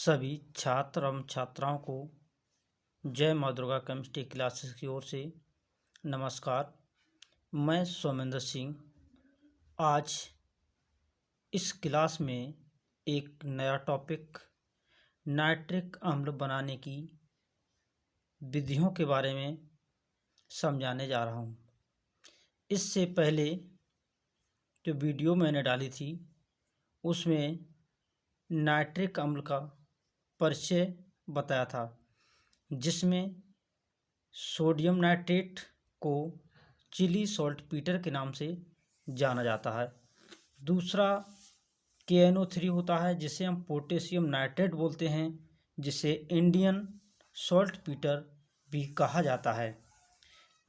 सभी छात्र एवं छात्राओं को जय माँ दुर्गा केमिस्ट्री क्लासेस की ओर से नमस्कार। मैं सोमेंद्र सिंह आज इस क्लास में एक नया टॉपिक नाइट्रिक अम्ल बनाने की विधियों के बारे में समझाने जा रहा हूँ। इससे पहले जो वीडियो मैंने डाली थी उसमें नाइट्रिक अम्ल का परिचय बताया था, जिसमें सोडियम नाइट्रेट को चिली सॉल्टपीटर के नाम से जाना जाता है। दूसरा KNO3 होता है, जिसे हम पोटेशियम नाइट्रेट बोलते हैं, जिसे इंडियन सॉल्टपीटर भी कहा जाता है।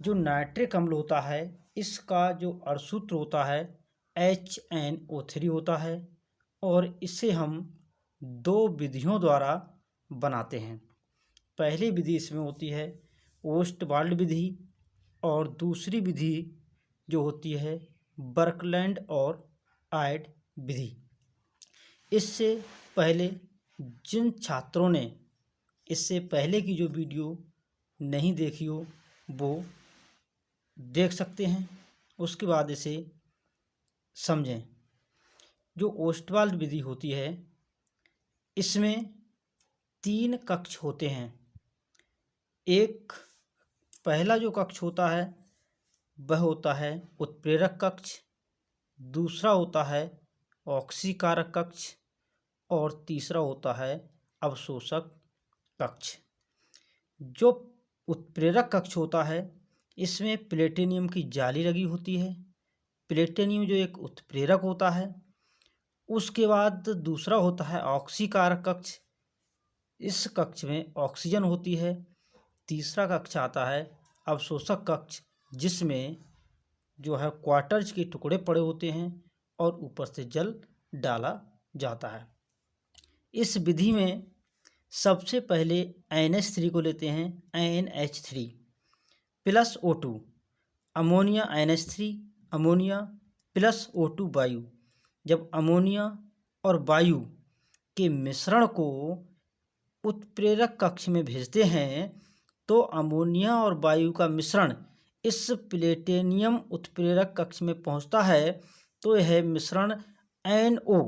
जो नाइट्रिक अम्ल होता है इसका जो अणुसूत्र होता है HNO3 होता है और इसे हम दो विधियों द्वारा बनाते हैं। पहली विधि इसमें होती है ओस्टवाल्ड विधि और दूसरी विधि जो होती है बर्कलैंड और आयड विधि। इससे पहले जिन छात्रों ने इससे पहले की जो वीडियो नहीं देखी हो वो देख सकते हैं, उसके बाद इसे समझें। जो ओस्टवाल्ड विधि होती है इसमें 3 कक्ष होते हैं। एक पहला जो कक्ष होता है वह होता है उत्प्रेरक कक्ष, दूसरा होता है ऑक्सीकारक कक्ष और तीसरा होता है अवशोषक कक्ष। जो उत्प्रेरक कक्ष होता है इसमें प्लेटिनियम की जाली लगी होती है। प्लेटिनियम जो एक उत्प्रेरक होता है। उसके बाद दूसरा होता है ऑक्सीकारक कक्ष, इस कक्ष में ऑक्सीजन होती है। तीसरा कक्ष आता है अवशोषक कक्ष, जिसमें जो है क्वार्टर्स के टुकड़े पड़े होते हैं और ऊपर से जल डाला जाता है। इस विधि में सबसे पहले NH3 को लेते हैं, NH3 plus O2, ammonia NH3 ammonia plus O2 वायु। जब अमोनिया और वायु के मिश्रण को उत्प्रेरक कक्ष में भेजते हैं तो अमोनिया और वायु का मिश्रण इस प्लेटिनियम उत्प्रेरक कक्ष में पहुंचता है तो यह मिश्रण NO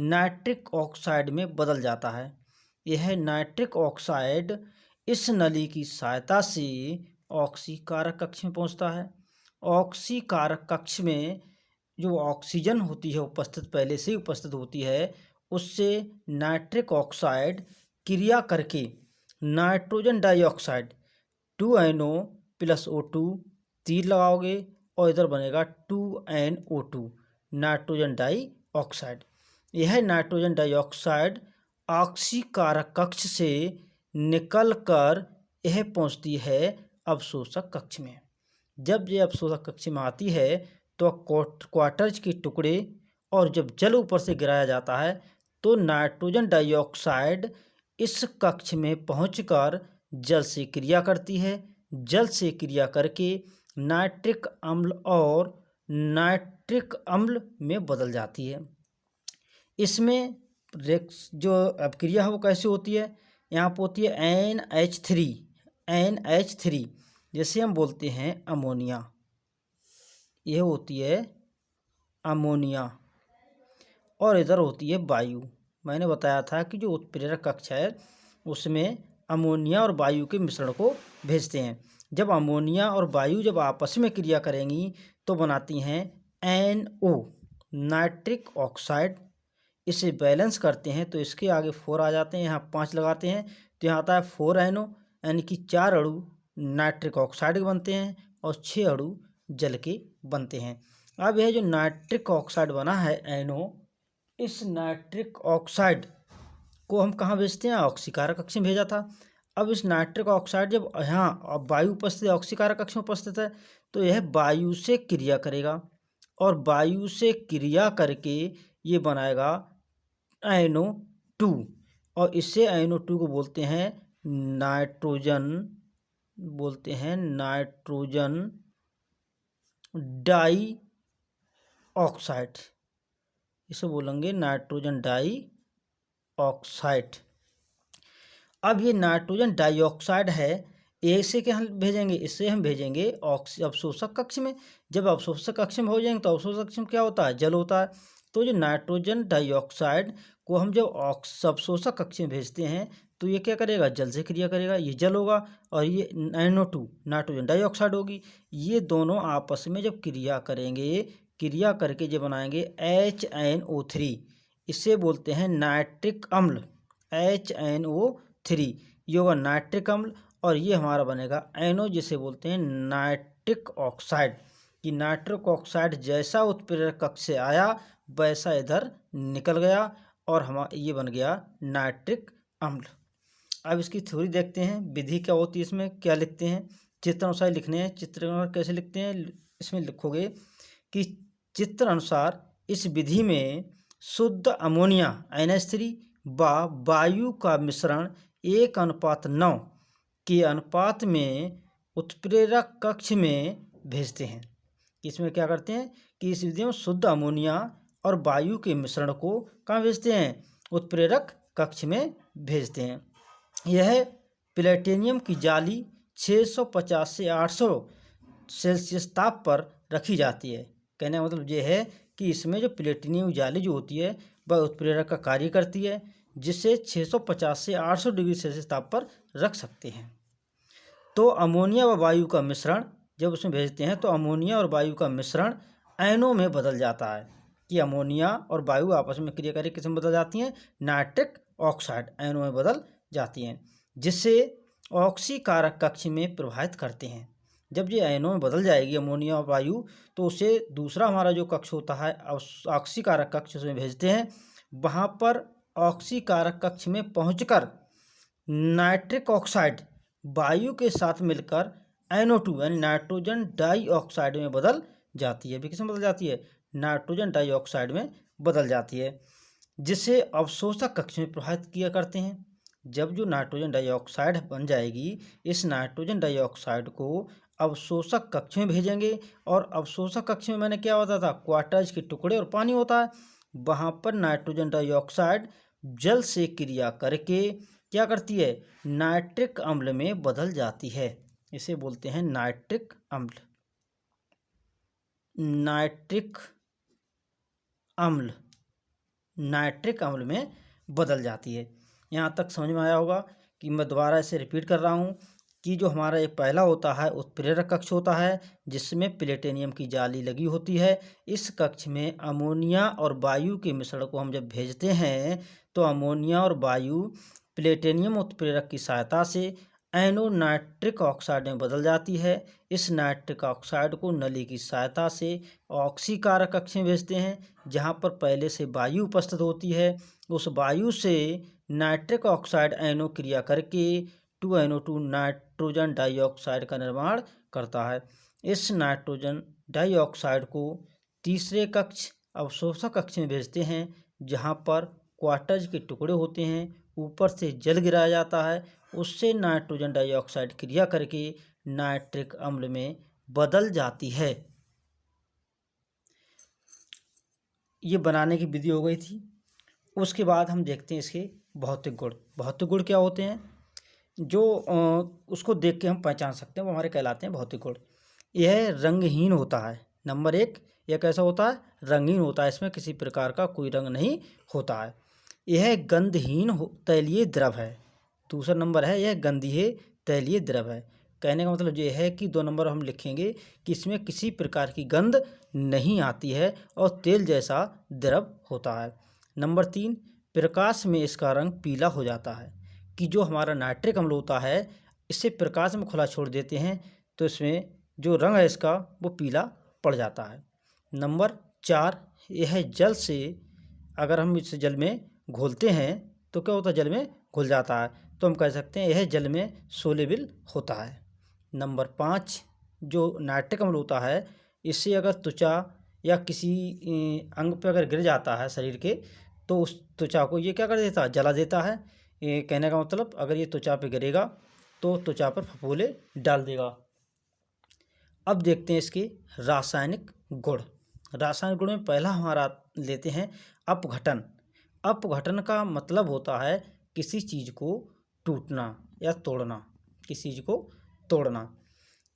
नाइट्रिक ऑक्साइड में बदल जाता है। यह नाइट्रिक ऑक्साइड इस नली की सहायता से ऑक्सीकारक कक्ष में पहुंचता है। ऑक्सीकारक कक्ष में जो ऑक्सीजन होती है उपस्थित, पहले से ही उपस्थित होती है, उससे नाइट्रिक ऑक्साइड क्रिया करके nitrogen dioxide 2NO plus O2 तीर लगाओगे और इधर बनेगा 2NO2 नाइट्रोजन डाइऑक्साइड। यह नाइट्रोजन डाइऑक्साइड ऑक्सीकारक कक्ष से निकलकर यह पहुंचती है अवशोषक कक्ष में। जब ये अवशोषक कक्ष में आती है तो क्वार्टर्स के टुकड़े और जब जल ऊपर से गिराया जाता है तो नाइट्रोजन डाइऑक्साइड इस कक्ष में पहुंचकर जल से क्रिया करती है। जल से क्रिया करके नाइट्रिक अम्ल और नाइट्रिक अम्ल में बदल जाती है। इसमें जो अपक्रिया है वो कैसे होती है, यहाँ पर होती है NH3 जैसे हम बोलते हैं अमोनिया, यह होती है अमोनिया और इधर होती है वायु। मैंने बताया था कि जो उत्प्रेरक कक्ष है उसमें अमोनिया और वायु के मिश्रण को भेजते हैं। जब अमोनिया और वायु जब आपस में क्रिया करेंगी तो बनाती हैं NO नाइट्रिक ऑक्साइड। इसे बैलेंस करते हैं तो इसके आगे 4 आ जाते हैं, यहाँ 5 लगाते हैं तो यहाँ आता है 4NO, यानी कि 4 अणु नाइट्रिक ऑक्साइड के बनते हैं और 6 अणु जल के बनते हैं। अब यह जो नाइट्रिक ऑक्साइड बना है NO, इस नाइट्रिक ऑक्साइड को हम कहाँ भेजते हैं, ऑक्सीकारक कक्ष में भेजा था। अब इस नाइट्रिक ऑक्साइड जब यहाँ वायु उपस्थित है, ऑक्सीकारक कक्ष में उपस्थित है, तो यह वायु से क्रिया करेगा और वायु से क्रिया करके ये बनाएगा NO2 और इससे NO2 को बोलते हैं नाइट्रोजन डाई ऑक्साइड। इसे बोलेंगे नाइट्रोजन डाई ऑक्साइड। अब ये नाइट्रोजन डाइऑक्साइड है, ऐसे के हम भेजेंगे, इससे हम भेजेंगे अवशोषक कक्ष में। जब अवशोषक कक्ष में हो जाएंगे तो अवशोषक कक्ष में क्या होता है, जल होता है। तो जो नाइट्रोजन डाइऑक्साइड को हम जब अवशोषक कक्ष में भेजते हैं तो ये क्या करेगा, जल से क्रिया करेगा, ये जल होगा, और ये NO2 नाइट्रोजन डाइऑक्साइड होगी। ये दोनों आपस में जब क्रिया करेंगे, क्रिया करके जो बनाएंगे HNO3, इसे बोलते हैं नाइट्रिक अम्ल, HNO3, ये होगा नाइट्रिक अम्ल। और ये हमारा बनेगा NO, जिसे बोलते हैं नाइट्रिक ऑक्साइड। कि नाइट्रिक ऑक्साइड जैसा उत्प्रेरक कक्ष से आया वैसा इधर निकल गया और ये बन गया नाइट्रिक अम्ल। अब इसकी थ्योरी देखते हैं, विधि क्या होती है, इसमें क्या लिखते हैं, चित्र अनुसार लिखने हैं। चित्र अनुसार कैसे लिखते हैं, इसमें लिखोगे कि चित्र अनुसार इस विधि में शुद्ध अमोनिया NH3 व वायु का मिश्रण 1:9 के अनुपात में उत्प्रेरक कक्ष में भेजते हैं। इसमें क्या करते हैं कि इस विधि में शुद्ध अमोनिया और वायु के मिश्रण को कहाँ भेजते हैं, उत्प्रेरक कक्ष में भेजते हैं। यह प्लेटिनियम की जाली 650 से 800 सेल्सियस ताप पर रखी जाती है। कहने का मतलब ये है कि इसमें जो प्लेटिनियम जाली जो होती है वह उत्प्रेरक का कार्य करती है, जिसे 650 से 800 डिग्री सेल्सियस ताप पर रख सकते हैं। तो अमोनिया व वायु का मिश्रण जब उसमें भेजते हैं तो अमोनिया और वायु का मिश्रण NO में बदल जाता है। कि अमोनिया और वायु आपस में क्रिया करके किस में बदल जाती हैं, नाइट्रिक ऑक्साइड NO में बदल जाती हैं, जिससे ऑक्सीकारक कक्ष में प्रभावित करते हैं। जब ये NO में बदल जाएगी अमोनिया और वायु, तो उसे दूसरा हमारा जो कक्ष होता है ऑक्सीकारक कक्ष, उसमें भेजते हैं। वहाँ पर ऑक्सीकारक कक्ष में पहुंचकर नाइट्रिक ऑक्साइड वायु के साथ मिलकर NO2 यानी नाइट्रोजन डाइऑक्साइड में बदल जाती है। भी किस में बदल जाती है, नाइट्रोजन डाइऑक्साइड में बदल जाती है, जिसे अवशोषक कक्ष में प्रभावित किया करते हैं। जब जो नाइट्रोजन डाइऑक्साइड बन जाएगी, इस नाइट्रोजन डाइऑक्साइड को अवशोषक कक्ष में भेजेंगे। और अवशोषक कक्ष में मैंने क्या होता था, क्वार्टज के टुकड़े और पानी होता है। वहाँ पर नाइट्रोजन डाइऑक्साइड जल से क्रिया करके क्या करती है, नाइट्रिक अम्ल में बदल जाती है। इसे बोलते हैं नाइट्रिक अम्ल। नाइट्रिक अम्ल नाइट्रिक अम्ल में बदल जाती है। यहाँ तक समझ में आया होगा कि मैं दोबारा इसे रिपीट कर रहा हूँ कि जो हमारा ये पहला होता है उत्प्रेरक कक्ष होता है, जिसमें प्लेटिनियम की जाली लगी होती है। इस कक्ष में अमोनिया और वायु के मिश्रण को हम जब भेजते हैं तो अमोनिया और वायु प्लेटिनियम उत्प्रेरक की सहायता से NO नाइट्रिक ऑक्साइड में बदल जाती है। इस नाइट्रिक ऑक्साइड को नली की सहायता से ऑक्सीकारक कक्ष में भेजते हैं, जहाँ पर पहले से वायु उपस्थित होती है। उस वायु से नाइट्रिक ऑक्साइड NO क्रिया करके 2NO2 नाइट्रोजन डाइऑक्साइड का निर्माण करता है। इस नाइट्रोजन डाइऑक्साइड को तीसरे कक्ष अवशोषक कक्ष में भेजते हैं, जहाँ पर क्वार्टज के टुकड़े होते हैं, ऊपर से जल गिराया जाता है, उससे नाइट्रोजन डाइऑक्साइड क्रिया करके नाइट्रिक अम्ल में बदल जाती है। ये बनाने की विधि हो गई थी। उसके बाद हम देखते हैं इसके भौतिक गुण। भौतिक गुण क्या होते हैं, जो उसको देख के हम पहचान सकते हैं, वो हमारे कहलाते हैं भौतिक गुण। यह रंगहीन होता है। नंबर 1, यह कैसा होता है, रंगहीन होता है, इसमें किसी प्रकार का कोई रंग नहीं होता है। यह गंधहीन तैलीय द्रव है। दूसरा नंबर है, यह गंधीय तैलीय द्रव है। कहने का मतलब ये है कि 2 नंबर हम लिखेंगे कि इसमें किसी प्रकार की गंध नहीं आती है और तेल जैसा द्रव होता है। नंबर 3, प्रकाश में इसका रंग पीला हो जाता है। कि जो हमारा नाइट्रिक अम्ल होता है, इसे प्रकाश में खुला छोड़ देते हैं तो इसमें जो रंग है इसका वो पीला पड़ जाता है। नंबर 4, यह जल से, अगर हम इस जल में घोलते हैं तो क्या होता है, जल में घुल जाता है, तो हम कह सकते हैं यह जल में सोलेबल होता है। नंबर 5, जो नाइट्रिक अम्ल होता है, इससे अगर त्वचा या किसी अंग पर अगर गिर जाता है शरीर के, तो उस त्वचा को ये क्या कर देता है, जला देता है। ये कहने का मतलब अगर ये त्वचा पे गिरेगा तो त्वचा पर फफूंदे डाल देगा। अब देखते हैं इसके रासायनिक गुण। रासायनिक गुण में पहला हमारा लेते हैं अपघटन। अपघटन का मतलब होता है किसी चीज़ को टूटना या तोड़ना, किसी चीज़ को तोड़ना।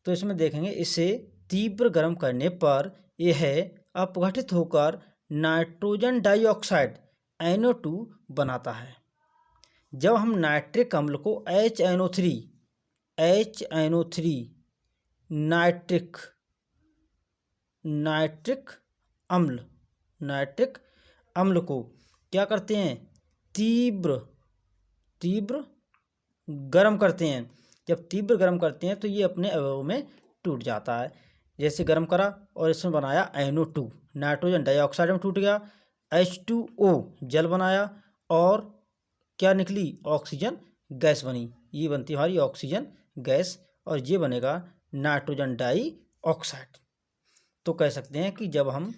तो इसमें देखेंगे इसे तीव्र गर्म करने पर यह अपघटित होकर नाइट्रोजन डाइऑक्साइड NO2 बनाता है। जब हम नाइट्रिक अम्ल को HNO3 नाइट्रिक अम्ल को क्या करते हैं, तीव्र गर्म करते हैं। जब तीव्र गर्म करते हैं तो ये अपने अवयवों में टूट जाता है। जैसे गर्म करा और इसमें बनाया NO2, नाइट्रोजन डाइऑक्साइड में टूट गया, H2O जल बनाया और क्या निकली, ऑक्सीजन गैस बनी। ये बनती है हमारी ऑक्सीजन गैस और ये बनेगा नाइट्रोजन डाइऑक्साइड। तो कह सकते हैं कि जब हम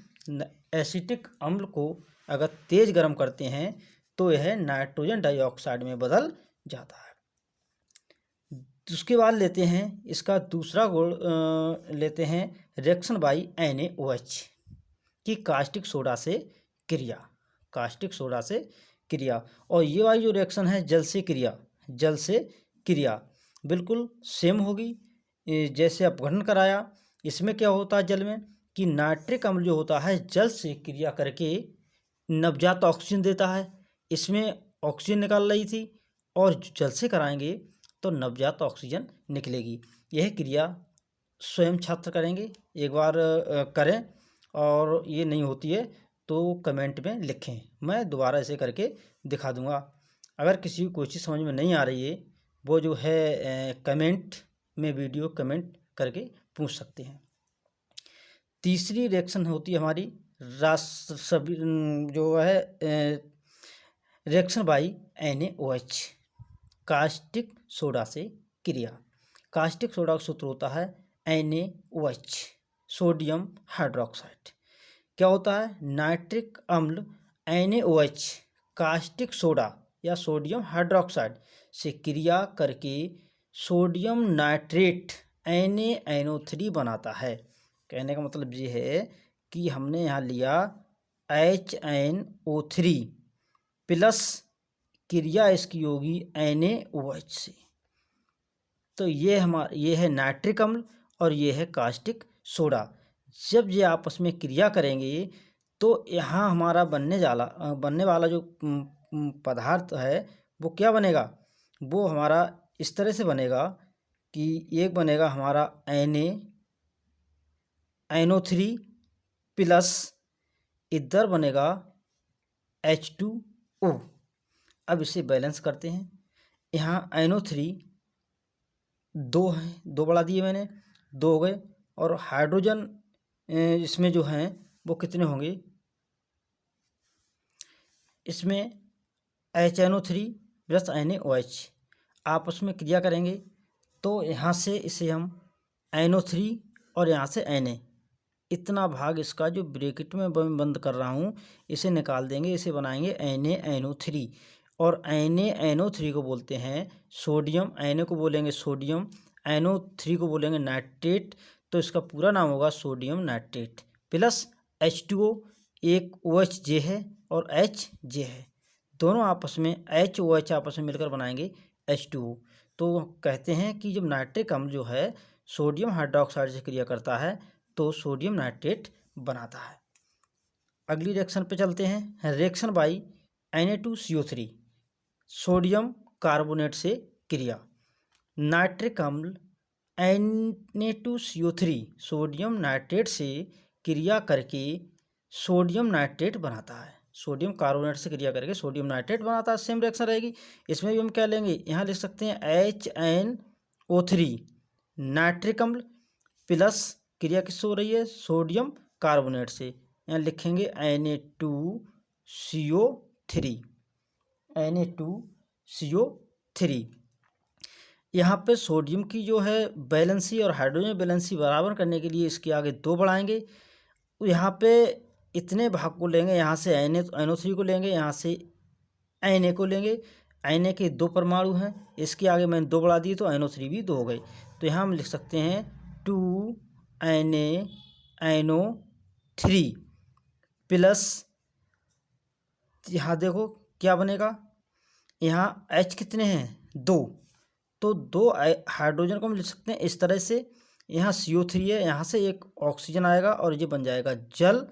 एसिटिक अम्ल को अगर तेज गर्म करते हैं तो यह नाइट्रोजन डाइऑक्साइड में बदल जाता है। उसके बाद लेते हैं इसका दूसरा गुण, लेते हैं रिएक्शन बाई NaOH की कास्टिक सोडा से क्रिया। और ये वाली जो रिएक्शन है जल से क्रिया बिल्कुल सेम होगी जैसे अपघटन कराया। इसमें क्या होता है जल में कि नाइट्रिक अम्ल जो होता है जल से क्रिया करके नवजात ऑक्सीजन देता है। इसमें ऑक्सीजन निकाल रही थी और जल से कराएंगे तो नवजात ऑक्सीजन निकलेगी। यह क्रिया स्वयं छात्र करेंगे, एक बार करें और ये नहीं होती है तो कमेंट में लिखें, मैं दोबारा इसे करके दिखा दूंगा। अगर किसी को कोई चीज़ समझ में नहीं आ रही है वो जो है कमेंट में वीडियो कमेंट करके पूछ सकते हैं। तीसरी रिएक्शन होती है हमारी जो है reaction by NaOH caustic soda से क्रिया। कास्टिक सोडा का सूत्र होता है NaOH सोडियम हाइड्रोक्साइड। क्या होता है, नाइट्रिक अम्ल NaOH कास्टिक सोडा या सोडियम हाइड्रोक्साइड से क्रिया करके सोडियम नाइट्रेट NaNO3 बनाता है। कहने का मतलब ये है कि हमने यहाँ लिया HNO3 प्लस क्रिया इसकी होगी NaOH से। तो ये है नाइट्रिक अम्ल और ये है कास्टिक सोडा। जब ये आपस में क्रिया करेंगे तो यहाँ हमारा बनने वाला जो पदार्थ है वो क्या बनेगा, वो हमारा इस तरह से बनेगा कि एक बनेगा हमारा NaNO3 प्लस इधर बनेगा H2O। अब इसे बैलेंस करते हैं। यहाँ NO3 दो हैं, दो बढ़ा दिए मैंने, दो हो गए और हाइड्रोजन इसमें जो हैं वो कितने होंगे, इसमें HNO3 प्लस NaOH आपस में क्रिया करेंगे तो यहाँ से इसे हम NO3 और यहाँ से Na, इतना भाग इसका जो ब्रैकेट में बंद कर रहा हूँ इसे निकाल देंगे, इसे बनाएंगे NaNO3 और NaNO3 को बोलते हैं सोडियम, Na को बोलेंगे सोडियम, NO3 को बोलेंगे नाइट्रेट। तो इसका पूरा नाम होगा सोडियम नाइट्रेट प्लस H2O, एक OH है और H है, दोनों आपस में HOH आपस में मिलकर बनाएंगे H2O। तो कहते हैं कि जब नाइट्रिक अम्ल जो है सोडियम हाइड्रोक्साइड से क्रिया करता है तो सोडियम नाइट्रेट बनाता है। अगली रिएक्शन पे चलते हैं, reaction by Na2CO3 sodium carbonate से क्रिया। नाइट्रिक अम्ल Na2CO3 सोडियम नाइट्रेट से क्रिया करके सोडियम नाइट्रेट बनाता है, सोडियम कार्बोनेट से क्रिया करके सोडियम नाइट्रेट बनाता है। सेम रिएक्शन रहेगी, इसमें भी हम क्या लेंगे, यहाँ लिख सकते हैं HNO3 नाइट्रिक अम्ल प्लस क्रिया किससे हो रही है, सोडियम कार्बोनेट से, यहाँ लिखेंगे Na2CO3। यहाँ पे सोडियम की जो है बैलेंसी और हाइड्रोजन बैलेंसी बराबर करने के लिए इसके आगे दो बढ़ाएंगे। यहाँ पे इतने भाग को लेंगे, यहाँ से NO3 को लेंगे, यहाँ से Na को लेंगे। Na के दो परमाणु हैं, इसके आगे मैंने दो बढ़ा दिए तो NO3 भी दो हो गए। तो यहाँ हम लिख सकते हैं 2NaNO3 प्लस, यहाँ देखो क्या बनेगा, यहाँ H कितने हैं, 2, तो 2 हाइड्रोजन को हम लिख सकते हैं इस तरह से। यहाँ CO3 है, यहाँ से एक ऑक्सीजन आएगा और ये बन जाएगा जल,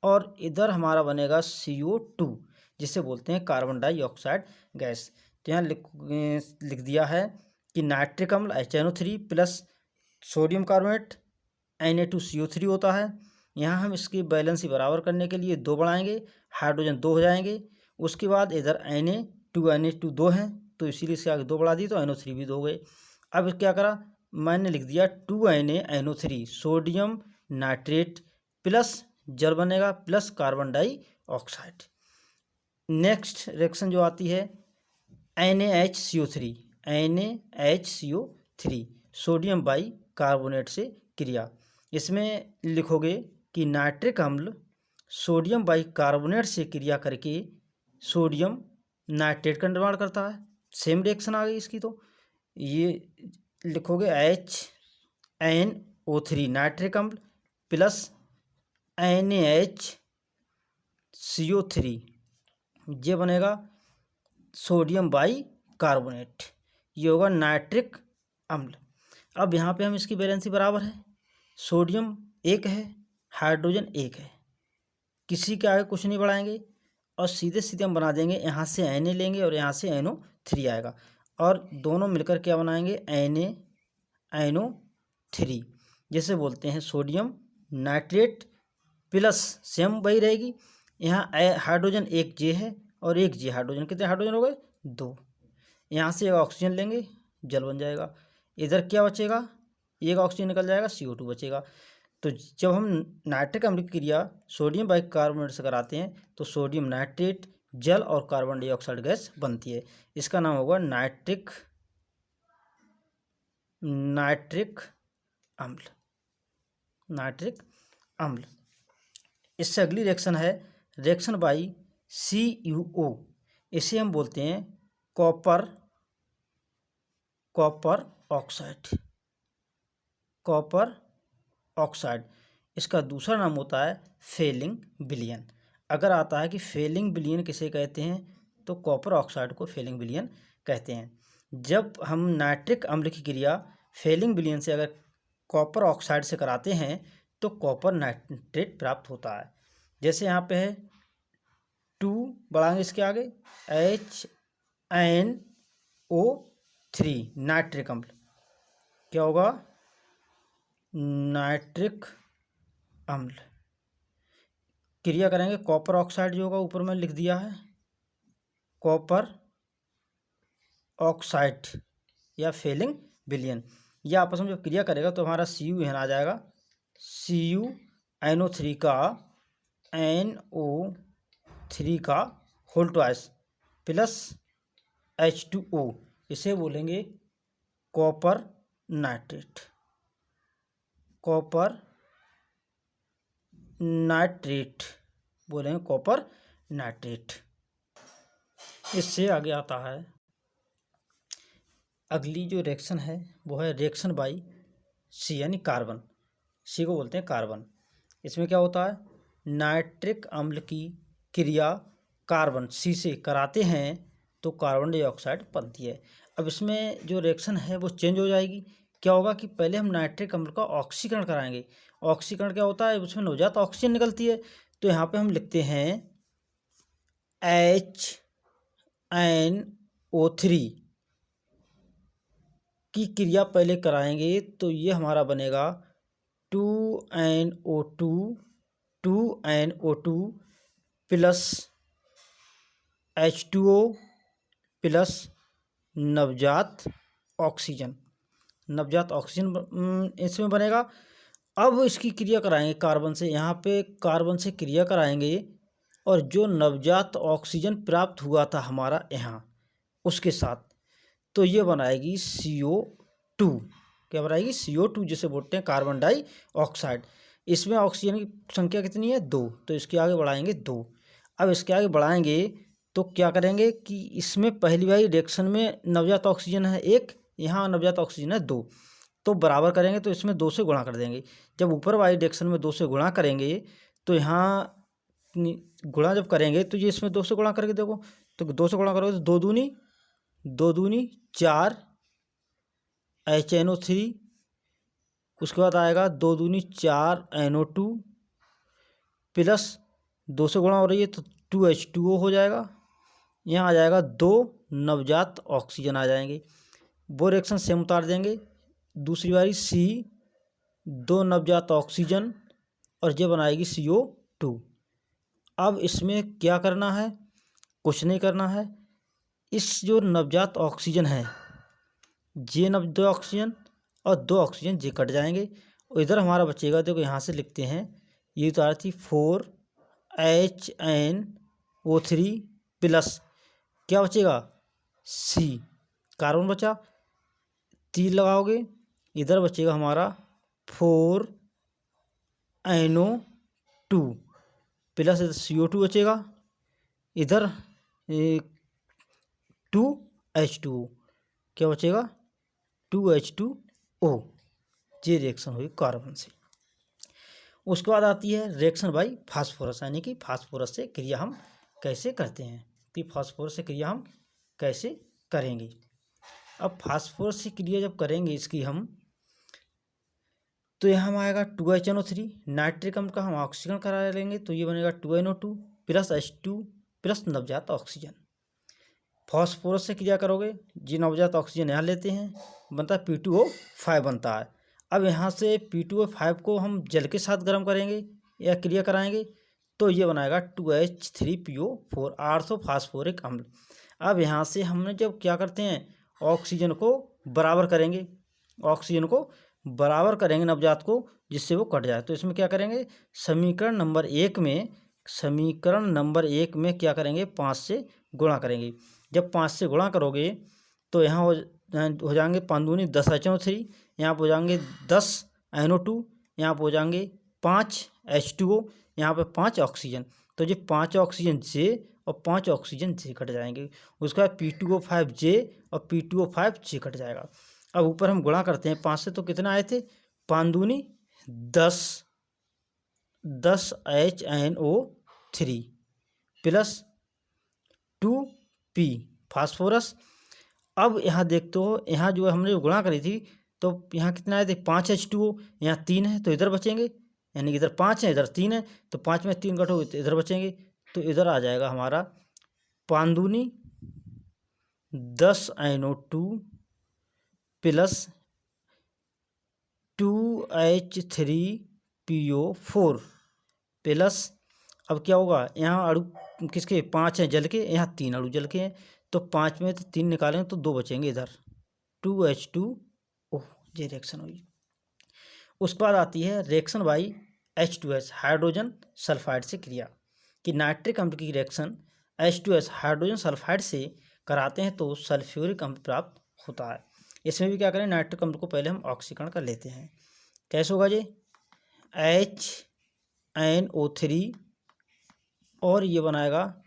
और इधर हमारा बनेगा CO2 जिसे बोलते हैं कार्बन डाइऑक्साइड गैस। तो यहाँ लिख दिया है कि नाइट्रिक अम्ल HNO3 plus sodium carbonate Na2CO3 होता है। यहाँ हम इसकी बैलेंसी बराबर करने के लिए 2 बढ़ाएंगे, हाइड्रोजन 2 हो जाएंगे। उसके बाद इधर Na2 2 हैं, तो इसीलिए इसके आगे 2 बढ़ा दी तो NO3 भी 2 हो गए। अब क्या करा, मैंने लिख दिया 2NaNO3 सोडियम नाइट्रेट प्लस जल बनेगा plus carbon dioxide. Next reaction जो आती है NaHCO3 सोडियम बाई कार्बोनेट से क्रिया। इसमें लिखोगे कि नाइट्रिक अम्ल सोडियम बाई कार्बोनेट से क्रिया करके सोडियम नाइट्रेट का निर्माण करता है। सेम रिएक्शन आ गई इसकी, तो ये लिखोगे HNO3 नाइट्रिक अम्ल प्लस NaHCO3 ये बनेगा सोडियम बाई कार्बोनेट, ये होगा नाइट्रिक अम्ल। अब यहाँ पे हम इसकी बैलेंसी बराबर है, सोडियम 1 है, हाइड्रोजन 1 है, किसी के आगे कुछ नहीं बढ़ाएंगे और सीधे सीधे हम बना देंगे, यहाँ से Na लेंगे और यहाँ से NO3 आएगा और दोनों मिलकर क्या बनाएंगे NaNO3 जिसे बोलते हैं सोडियम नाइट्रेट प्लस सेम वही रहेगी। यहाँ हाइड्रोजन 1 J है और 1 J हाइड्रोजन, कितने हाइड्रोजन हो गए 2। यहाँ से एक ऑक्सीजन लेंगे, जल बन जाएगा। इधर क्या बचेगा, एक ऑक्सीजन निकल जाएगा, CO2 बचेगा। तो जब हम नाइट्रिक अम्ल की क्रिया सोडियम बाइकार्बोनेट से कराते हैं तो सोडियम नाइट्रेट जल और कार्बन डाइऑक्साइड गैस बनती है। इसका नाम होगा नाइट्रिक अम्ल। इससे अगली रिएक्शन है रिएक्शन बाई CuO, इसे हम बोलते हैं कॉपर ऑक्साइड। इसका दूसरा नाम होता है फेलिंग विलयन। अगर आता है कि फेलिंग विलयन किसे कहते हैं तो कॉपर ऑक्साइड को फेलिंग विलयन कहते हैं। जब हम नाइट्रिक अम्ल की क्रिया फेलिंग विलयन से अगर कॉपर ऑक्साइड से कराते हैं तो कॉपर नाइट्रेट प्राप्त होता है। जैसे यहाँ पे है 2 बढ़ाएंगे इसके आगे HNO3 नाइट्रिक अम्ल, क्या होगा नाइट्रिक अम्ल। क्रिया करेंगे कॉपर ऑक्साइड जो होगा ऊपर में लिख दिया है कॉपर ऑक्साइड या फेलिंग विलयन, ये आपस में जब क्रिया करेगा तो हमारा Cu यहाँ आ जाएगा, CuNO3 का NO3 का होल ट्वाइस प्लस H2O, इसे बोलेंगे कॉपर नाइट्रेट बोलेंगे कॉपर नाइट्रेट। इससे आगे आता है अगली जो रिएक्शन है वो है रिएक्शन बाई C यानी कार्बन, C को बोलते हैं कार्बन। इसमें क्या होता है, नाइट्रिक अम्ल की क्रिया कार्बन C से कराते हैं तो कार्बन डाइऑक्साइड बनती है। अब इसमें जो रिएक्शन है वो चेंज हो जाएगी। क्या होगा कि पहले हम नाइट्रिक अम्ल का ऑक्सीकरण कराएंगे। ऑक्सीकरण क्या होता है, उसमें नवजात ऑक्सीजन निकलती है, तो यहाँ पे हम लिखते हैं HNO3 की क्रिया पहले कराएंगे तो ये हमारा बनेगा 2NO2 प्लस H2O प्लस नवजात ऑक्सीजन इसमें बनेगा। अब इसकी क्रिया कराएंगे कार्बन से, यहाँ पे कार्बन से क्रिया कराएंगे और जो नवजात ऑक्सीजन प्राप्त हुआ था हमारा यहाँ उसके साथ, तो ये बनाएगी CO2। क्या बनाएगी, CO2 जिसे बोलते हैं कार्बन डाइऑक्साइड। इसमें ऑक्सीजन की संख्या कितनी है 2, तो इसके आगे बढ़ाएंगे 2। अब इसके आगे बढ़ाएंगे तो क्या करेंगे कि इसमें पहली वाली रिएक्शन में नवजात ऑक्सीजन है 1, यहाँ नवजात ऑक्सीजन है 2, तो बराबर करेंगे तो इसमें 2 से गुणा कर देंगे। जब ऊपर वाली रिएक्शन में 2 से गुणा करेंगे तो यहाँ गुणा जब करेंगे तो ये इसमें 2 से गुणा करके देखो, तो 2 से गुणा करोगे तो 2 दूनी 2 दूनी 4 HNO3, उसके बाद आएगा 2 दूनी 4 NO2 प्लस 2 से गुणा हो रही है तो 2H2O हो जाएगा। यहाँ आ जाएगा 2 नवजात ऑक्सीजन आ जाएंगे। वो रिएक्शन सेम उतार देंगे। दूसरी बारी C 2 नवजात ऑक्सीजन और ये बनाएगी CO2। अब इसमें क्या करना है, कुछ नहीं करना है। इस जो नवजात ऑक्सीजन है, ये 2 ऑक्सीजन और 2 ऑक्सीजन ये कट जाएंगे और इधर हमारा बचेगा, देखो यहाँ से लिखते हैं, ये उतार थी 4HNO3 प्लस क्या बचेगा C, कार्बन बचा, 3 लगाओगे, इधर बचेगा हमारा 4NO2 प्लस CO2 बचेगा, इधर 2H2O, क्या बचेगा 2H2O। ये रिएक्शन हुई कार्बन से। उसके बाद आती है रिएक्शन बाई फास्फोरस, यानी कि फास्फोरस से क्रिया हम कैसे करते हैं, कि फास्फोरस से क्रिया हम कैसे करेंगे। अब फास्फोरस से क्रिया जब करेंगे इसकी हम, तो यहाँ हम आएगा 2HNO3, नाइट्रिक अम्ल का हम ऑक्सीजन करा लेंगे तो ये बनेगा 2NO2 प्लस H2 प्लस नवजात ऑक्सीजन। फास्फोरस से क्रिया करोगे, जी नवजात ऑक्सीजन यहाँ लेते हैं, बनता है P2O5 बनता है। अब यहाँ से P2O5 को हम जल के साथ गर्म करेंगे या क्रिया कराएंगे तो ये बनाएगा 2H3PO4 आर्थोफास्फोरिक अम्ल। अब यहाँ से हमने जब क्या करते हैं, ऑक्सीजन को बराबर करेंगे, ऑक्सीजन को बराबर करेंगे नवजात को, जिससे वो कट जाए। तो इसमें क्या करेंगे, समीकरण नंबर 1 में क्या करेंगे, 5 से गुणा करेंगे। जब 5 से गुणा करोगे तो यहाँ हो जाएंगे 5 दूनी 10 HNO3, यहाँ पर हो जाएंगे 10 NO2, यहाँ पर हो जाएंगे 5 H2O, यहाँ पे 5 ऑक्सीजन। तो ये 5 ऑक्सीजन जे और 5 ऑक्सीजन जे कट जाएंगे। उसके बाद P2O5 जे और P2O5 जे कट जाएगा। अब ऊपर हम गुणा करते हैं 5 से, तो कितना आए थे, 5 दूनी 10 HNO3 प्लस 2P फास्फोरस। अब यहाँ देखते हो, यहाँ जो हमने जो गुणा करी थी तो यहाँ कितना आए थे, 5 H2O, यहाँ 3 है तो इधर बचेंगे, यानी कि इधर 5 है इधर 3 है, तो 5 में 3 कटोगे तो इधर बचेंगे, तो इधर आ जाएगा हमारा 5 दूनी 10 NO2 प्लस 2H3PO4 प्लस, अब क्या होगा, यहाँ अणु किसके 5 हैं जल के, यहाँ 3 अणु जल के हैं, तो 5 में तो 3 निकालेंगे तो 2 बचेंगे, इधर 2H2O। ये रिएक्शन हुई। उसके बाद आती है reaction by H2S hydrogen sulphide से क्रिया, कि नाइट्रिक अम्ल की रिएक्शन H2S हाइड्रोजन सल्फाइड से कराते हैं तो सल्फ्यूरिक अम्ल प्राप्त होता है। इसमें भी क्या करें, नाइट्रिक अम्ल को पहले हम ऑक्सीकरण कर लेते हैं। कैसे होगा जी, HNO3 और ये बनाएगा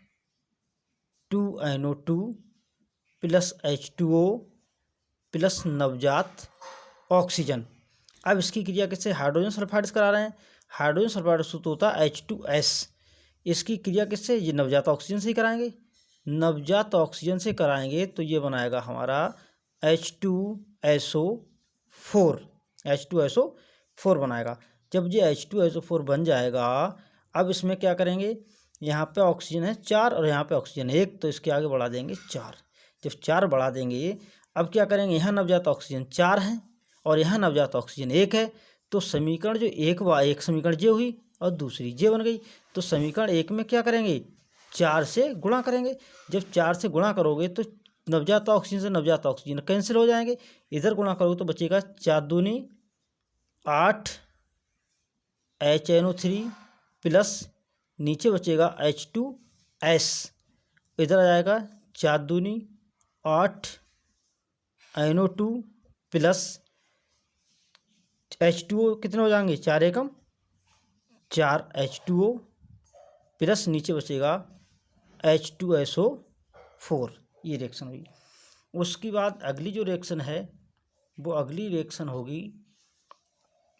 2NO2 प्लस H2O प्लस नवजात ऑक्सीजन। अब इसकी क्रिया किससे, हाइड्रोजन सल्फाइड से करा रहे हैं। हाइड्रोजन सल्फाइड सूत्र होता है H2S। इसकी क्रिया किससे, ये नवजात ऑक्सीजन से ही कराएंगे। नवजात ऑक्सीजन से कराएंगे तो ये बनाएगा हमारा H2SO4 बनाएगा। जब ये H2SO4 बन जाएगा, अब इसमें क्या करेंगे, यहाँ पे ऑक्सीजन है 4 और यहाँ पे ऑक्सीजन 1, तो इसके आगे बढ़ा देंगे 4। जब 4 बढ़ा देंगे, अब क्या करेंगे, यहाँ नवजात ऑक्सीजन 4 है और यहाँ नवजात ऑक्सीजन 1 है, तो समीकरण जो एक समीकरण जे हुई और दूसरी जे बन गई। तो समीकरण 1 में क्या करेंगे, 4 से गुणा करेंगे। जब 4 से गुणा करोगे तो नवजात ऑक्सीजन से नवजात ऑक्सीजन कैंसिल हो जाएंगे, इधर गुणा करोगे तो बचेगा 4 दूनी 8 HNO3 प्लस नीचे बचेगा H2S, इधर आ जाएगा 4 दूनी 8 NO2 प्लस H2O कितने हो जाएंगे, 4 एकम 4 H2O प्लस नीचे बचेगा H2SO4। ये रिएक्शन हुई। उसके बाद अगली जो रिएक्शन है वो अगली रिएक्शन होगी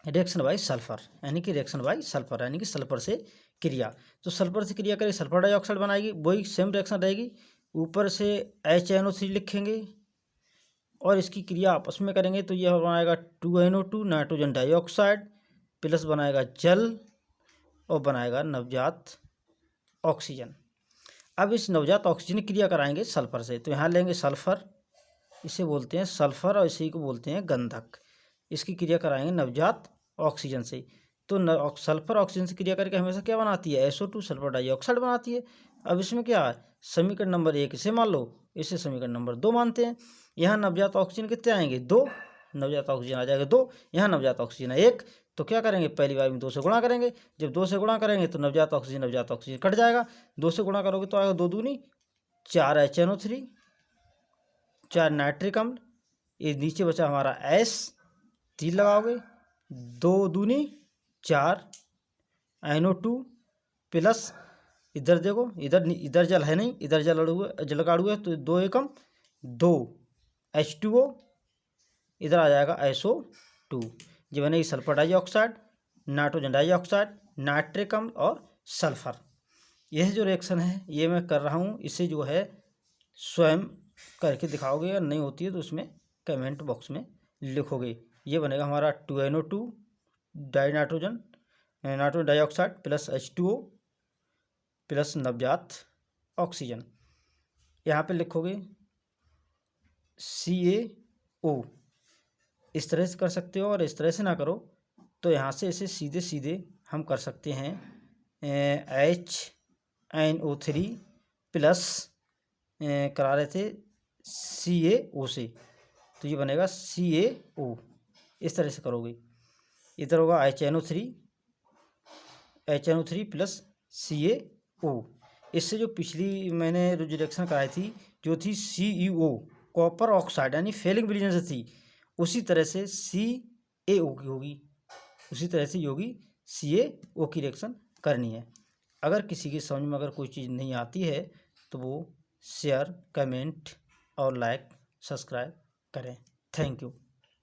रिएक्शन बाई सल्फर, यानी कि रिएक्शन बाई सल्फर, यानी कि सल्फर से क्रिया। तो सल्फर से क्रिया करें, सल्फर डाइऑक्साइड बनाएगी, वही सेम रिएक्शन रहेगी। ऊपर से HNO3 लिखेंगे और इसकी क्रिया आपस में करेंगे तो यह बनाएगा 2NO2 नाइट्रोजन डाइऑक्साइड प्लस बनाएगा जल और बनाएगा नवजात ऑक्सीजन। अब इस नवजात ऑक्सीजन की क्रिया कराएंगे सल्फर से, तो यहाँ लेंगे सल्फर, इसे बोलते हैं सल्फर और इसी को बोलते हैं गंधक। इसकी क्रिया कराएंगे नवजात ऑक्सीजन से, तो सल्फर ऑक्सीजन से क्रिया करके हमेशा क्या बनाती है, SO2 सल्फर डाइऑक्साइड बनाती है। अब इसमें क्या है, समीकरण नंबर 1 इसे मान लो, इसे समीकरण नंबर 2 मानते हैं। यहाँ नवजात ऑक्सीजन कितने आएंगे, 2, नवजात ऑक्सीजन आ जाएगा 2, यहाँ नवजात ऑक्सीजन है 1, तो क्या करेंगे, पहली बार में 2 से गुणा करेंगे। जब 2 से गुणा करेंगे तो नवजात ऑक्सीजन कट जाएगा, 2 से गुणा करोगे तो आएगा 2 दूनी 4 HNO3, 4 नाइट्रिक अम्ल, ये नीचे बचा हमारा S, 3 लगाओगे, 2 दूनी 4 NO2 प्लस इधर देखो, इधर जल है नहीं, इधर जल गाड़ू है, तो 2 एकम 2 H2O, इधर आ जाएगा SO2। ये बनेगी sulphur dioxide, nitrogen dioxide, nitric अम्ल और सल्फर। यह जो रिएक्शन है ये मैं कर रहा हूँ, इसे जो है स्वयं करके दिखाओगे, अगर नहीं होती है तो उसमें कमेंट बॉक्स में लिखोगे। ये बनेगा हमारा 2NO2 nitrogen dioxide plus H2O plus नवजात ऑक्सीजन। यहाँ पे लिखोगे CaO, इस तरह से कर सकते हो, और इस तरह से ना करो तो यहाँ से इसे सीधे सीधे हम कर सकते हैं HNO3 प्लस करा रहे थे CaO से, तो ये बनेगा CaO। इस तरह से करोगे, इधर होगा HNO3 प्लस CaO। इससे जो पिछली मैंने जो रिएक्शन कराई थी जो थी CEO कॉपर ऑक्साइड यानी फेलिंग विलीन से थी, उसी तरह से CaO की होगी, उसी तरह से होगी CaO की रिएक्शन करनी है। अगर किसी की समझ में अगर कोई चीज़ नहीं आती है तो वो शेयर, कमेंट और लाइक, सब्सक्राइब करें। Thank you.